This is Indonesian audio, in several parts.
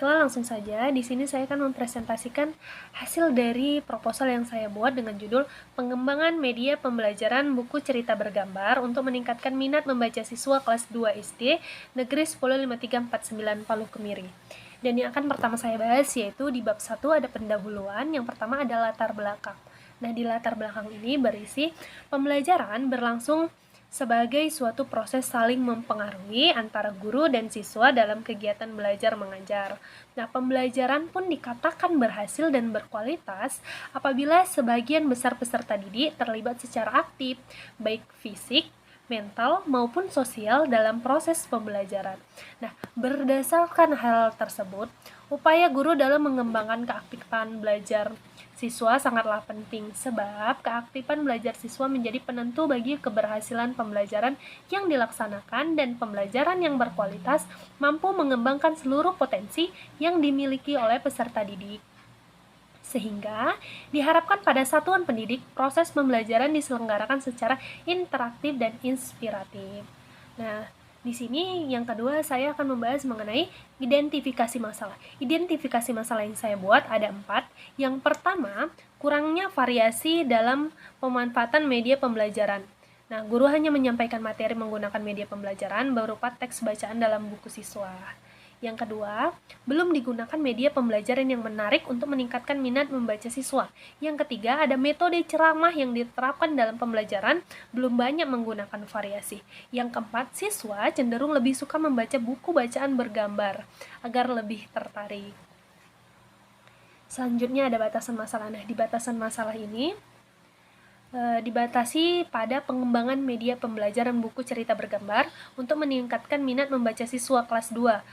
baiklah, langsung saja. Di sini saya akan mempresentasikan hasil dari proposal yang saya buat dengan judul Pengembangan Media Pembelajaran Buku Cerita Bergambar untuk meningkatkan minat membaca siswa kelas 2 SD Negeri 105349 Palu Kemiri. Dan yang akan pertama saya bahas yaitu di bab 1 ada pendahuluan, yang pertama ada latar belakang. Nah, di latar belakang ini berisi pembelajaran berlangsung sebagai suatu proses saling mempengaruhi antara guru dan siswa dalam kegiatan belajar mengajar. Nah, pembelajaran pun dikatakan berhasil dan berkualitas apabila sebagian besar peserta didik terlibat secara aktif, baik fisik, mental, maupun sosial dalam proses pembelajaran. Nah, berdasarkan hal tersebut, upaya guru dalam mengembangkan keaktifan belajar siswa sangatlah penting, sebab keaktifan belajar siswa menjadi penentu bagi keberhasilan pembelajaran yang dilaksanakan, dan pembelajaran yang berkualitas mampu mengembangkan seluruh potensi yang dimiliki oleh peserta didik. Sehingga diharapkan pada satuan pendidik, proses pembelajaran diselenggarakan secara interaktif dan inspiratif. Nah, di sini yang kedua saya akan membahas mengenai identifikasi masalah. Identifikasi masalah yang saya buat ada 4. Yang pertama, kurangnya variasi dalam pemanfaatan media pembelajaran. Nah, guru hanya menyampaikan materi menggunakan media pembelajaran berupa teks bacaan dalam buku siswa. Yang kedua, belum digunakan media pembelajaran yang menarik untuk meningkatkan minat membaca siswa. Yang ketiga, ada metode ceramah yang diterapkan dalam pembelajaran belum banyak menggunakan variasi. Yang keempat, siswa cenderung lebih suka membaca buku bacaan bergambar agar lebih tertarik. Selanjutnya ada batasan masalah. Nah, di batasan masalah ini dibatasi pada pengembangan media pembelajaran buku cerita bergambar untuk meningkatkan minat membaca siswa kelas 2.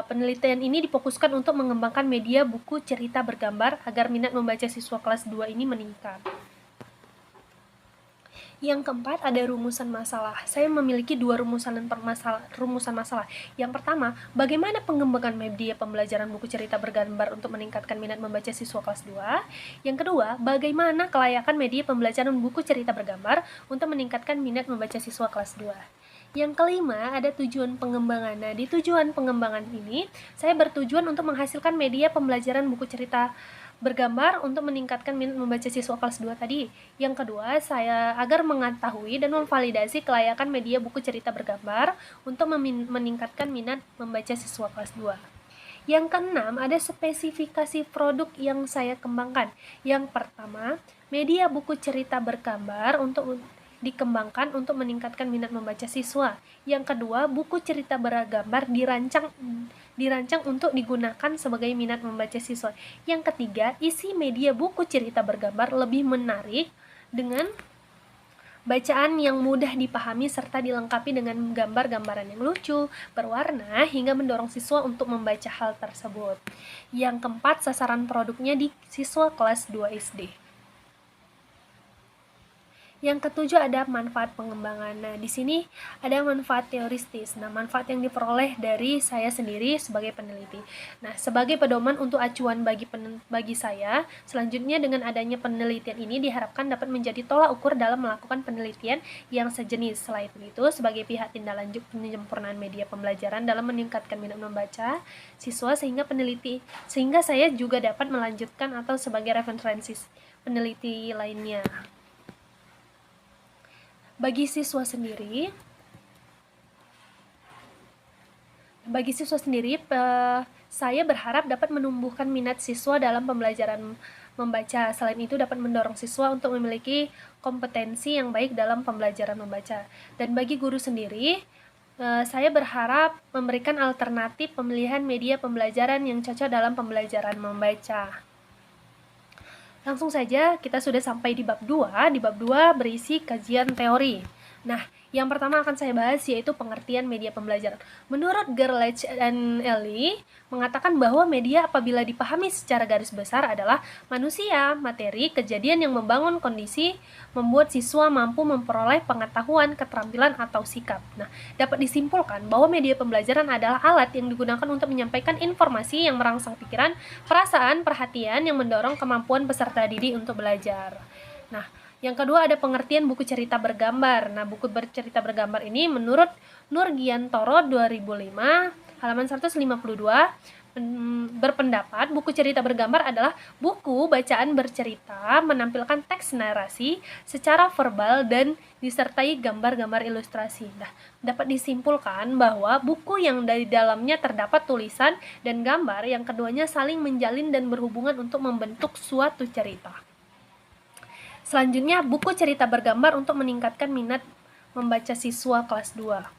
Penelitian ini difokuskan untuk mengembangkan media buku cerita bergambar agar minat membaca siswa kelas 2 ini meningkat. Yang keempat ada rumusan masalah. Saya memiliki 2 rumusan masalah. Yang pertama, bagaimana pengembangan media pembelajaran buku cerita bergambar untuk meningkatkan minat membaca siswa kelas 2. Yang kedua, bagaimana kelayakan media pembelajaran buku cerita bergambar untuk meningkatkan minat membaca siswa kelas 2. Yang kelima, ada tujuan pengembangan. Nah, di tujuan pengembangan ini, saya bertujuan untuk menghasilkan media pembelajaran buku cerita bergambar untuk meningkatkan minat membaca siswa kelas 2 tadi. Yang kedua, saya agar mengetahui dan memvalidasi kelayakan media buku cerita bergambar untuk meningkatkan minat membaca siswa kelas 2. Yang keenam, ada spesifikasi produk yang saya kembangkan. Yang pertama, media buku cerita bergambar untuk dikembangkan untuk meningkatkan minat membaca siswa. Yang kedua, buku cerita bergambar dirancang untuk digunakan sebagai minat membaca siswa. Yang ketiga, isi media buku cerita bergambar lebih menarik dengan bacaan yang mudah dipahami serta dilengkapi dengan gambar-gambaran yang lucu, berwarna, hingga mendorong siswa untuk membaca hal tersebut. Yang keempat, sasaran produknya di siswa kelas 2 SD. Yang ketujuh ada manfaat pengembangan. Nah, di sini ada manfaat teoristis. Nah, manfaat yang diperoleh dari saya sendiri sebagai peneliti. Nah, sebagai pedoman untuk acuan bagi saya, selanjutnya dengan adanya penelitian ini diharapkan dapat menjadi tolak ukur dalam melakukan penelitian yang sejenis. Selain itu, sebagai pihak tindak lanjut penyempurnaan media pembelajaran dalam meningkatkan minat membaca siswa sehingga saya juga dapat melanjutkan atau sebagai referensi peneliti lainnya. Bagi siswa sendiri, saya berharap dapat menumbuhkan minat siswa dalam pembelajaran membaca. Selain itu dapat mendorong siswa untuk memiliki kompetensi yang baik dalam pembelajaran membaca. Dan bagi guru sendiri, saya berharap memberikan alternatif pemilihan media pembelajaran yang cocok dalam pembelajaran membaca. Langsung saja kita sudah sampai di bab 2. Di bab 2 berisi kajian teori. Nah, yang pertama akan saya bahas yaitu pengertian media pembelajaran. Menurut Gerlach dan Ellie mengatakan bahwa media apabila dipahami secara garis besar adalah manusia, materi, kejadian yang membangun kondisi, membuat siswa mampu memperoleh pengetahuan, keterampilan, atau sikap. Nah, dapat disimpulkan bahwa media pembelajaran adalah alat yang digunakan untuk menyampaikan informasi yang merangsang pikiran, perasaan, perhatian yang mendorong kemampuan peserta didik untuk belajar. Nah, yang kedua ada pengertian buku cerita bergambar. Nah, buku cerita bergambar ini menurut Nurgiantoro 2005 halaman 152 berpendapat buku cerita bergambar adalah buku bacaan bercerita menampilkan teks narasi secara verbal dan disertai gambar-gambar ilustrasi. Nah, dapat disimpulkan bahwa buku yang dari dalamnya terdapat tulisan dan gambar yang keduanya saling menjalin dan berhubungan untuk membentuk suatu cerita. Selanjutnya, buku cerita bergambar untuk meningkatkan minat membaca siswa kelas 2.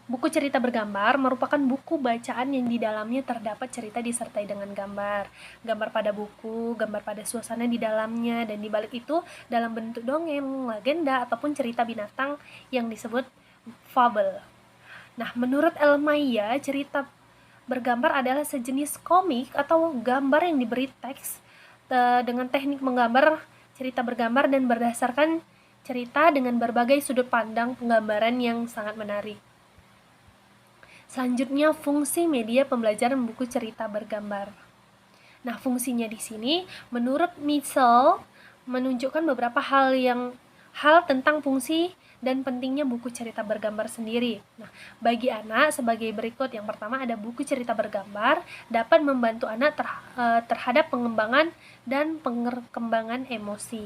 Buku cerita bergambar merupakan buku bacaan yang di dalamnya terdapat cerita disertai dengan gambar. Gambar pada buku, gambar pada suasana di dalamnya, dan di balik itu dalam bentuk dongeng, legenda, ataupun cerita binatang yang disebut fable. Nah, menurut Elmaya, cerita bergambar adalah sejenis komik atau gambar yang diberi teks dengan teknik menggambar cerita bergambar dan berdasarkan cerita dengan berbagai sudut pandang penggambaran yang sangat menarik. Selanjutnya, fungsi media pembelajaran buku cerita bergambar. Nah, fungsinya di sini menurut Mitchell menunjukkan beberapa hal tentang fungsi dan pentingnya buku cerita bergambar sendiri. Nah, bagi anak sebagai berikut. Yang pertama, ada buku cerita bergambar dapat membantu anak terhadap pengembangan dan perkembangan emosi.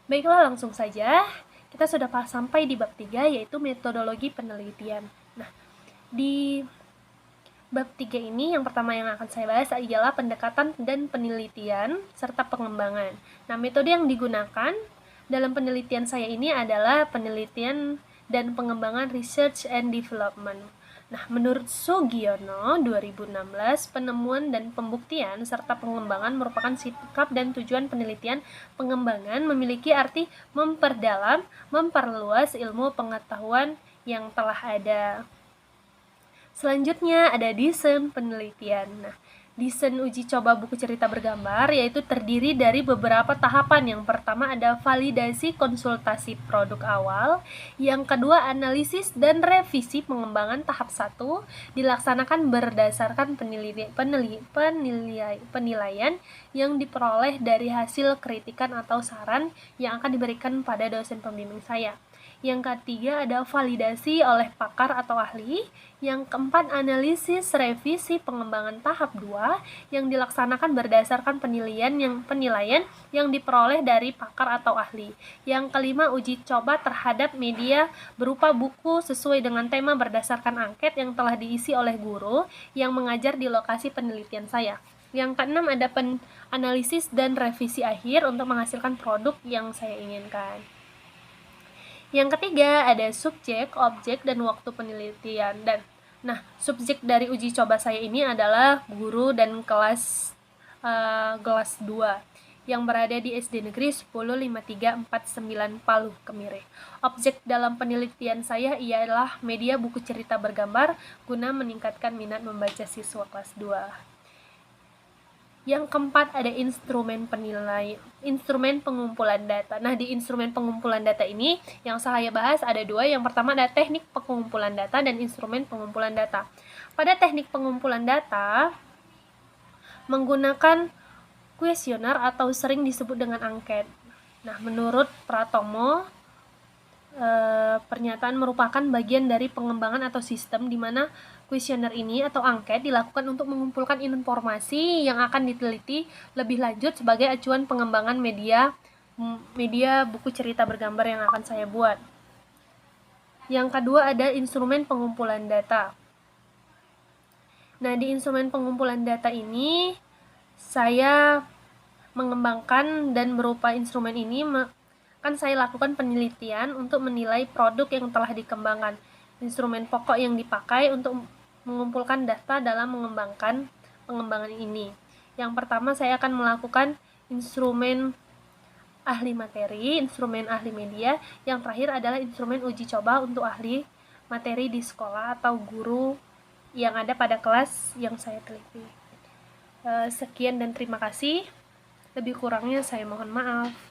Baiklah, langsung saja. Kita sudah sampai di bab 3, yaitu metodologi penelitian. Nah, di bab 3 ini yang pertama yang akan saya bahas adalah pendekatan dan penelitian serta pengembangan. Nah, metode yang digunakan dalam penelitian saya ini adalah penelitian dan pengembangan research and development. Nah, menurut Sugiono 2016, penemuan dan pembuktian serta pengembangan merupakan sikap dan tujuan penelitian. Pengembangan memiliki arti memperdalam, memperluas ilmu pengetahuan yang telah ada. Selanjutnya ada desain penelitian. Nah, desain uji coba buku cerita bergambar yaitu terdiri dari beberapa tahapan. Yang pertama ada validasi konsultasi produk awal, yang kedua analisis dan revisi pengembangan. Tahap 1 dilaksanakan berdasarkan penilaian yang diperoleh dari hasil kritikan atau saran yang akan diberikan pada dosen pembimbing saya. Yang ketiga ada validasi oleh pakar atau ahli. Yang keempat analisis revisi pengembangan. Tahap 2 yang dilaksanakan berdasarkan penilaian yang diperoleh dari pakar atau ahli. Yang kelima uji coba terhadap media berupa buku sesuai dengan tema berdasarkan angket yang telah diisi oleh guru yang mengajar di lokasi penelitian saya. Yang keenam ada analisis dan revisi akhir untuk menghasilkan produk yang saya inginkan. Yang ketiga ada subjek, objek, dan waktu penelitian. Subjek dari uji coba saya ini adalah guru dan kelas 2 yang berada di SD Negeri 105349 Palu, Kemire. Objek dalam penelitian saya ialah media buku cerita bergambar guna meningkatkan minat membaca siswa kelas 2. Yang keempat ada instrumen pengumpulan data. Nah, di instrumen pengumpulan data ini yang saya bahas ada 2. Yang pertama ada teknik pengumpulan data dan instrumen pengumpulan data. Pada teknik pengumpulan data menggunakan kuesioner atau sering disebut dengan angket. Nah, menurut Pratomo, pernyataan merupakan bagian dari pengembangan atau sistem di mana kuesioner ini atau angket dilakukan untuk mengumpulkan informasi yang akan diteliti lebih lanjut sebagai acuan pengembangan media buku cerita bergambar yang akan saya buat. Yang kedua ada instrumen pengumpulan data. Nah, di instrumen pengumpulan data ini saya mengembangkan dan berupa instrumen ini kan saya lakukan penelitian untuk menilai produk yang telah dikembangkan. Instrumen pokok yang dipakai untuk mengumpulkan data dalam mengembangkan pengembangan ini. Yang pertama saya akan melakukan instrumen ahli materi, instrumen ahli media, yang terakhir adalah instrumen uji coba untuk ahli materi di sekolah atau guru yang ada pada kelas yang saya teliti. Sekian dan terima kasih. Lebih kurangnya saya mohon maaf.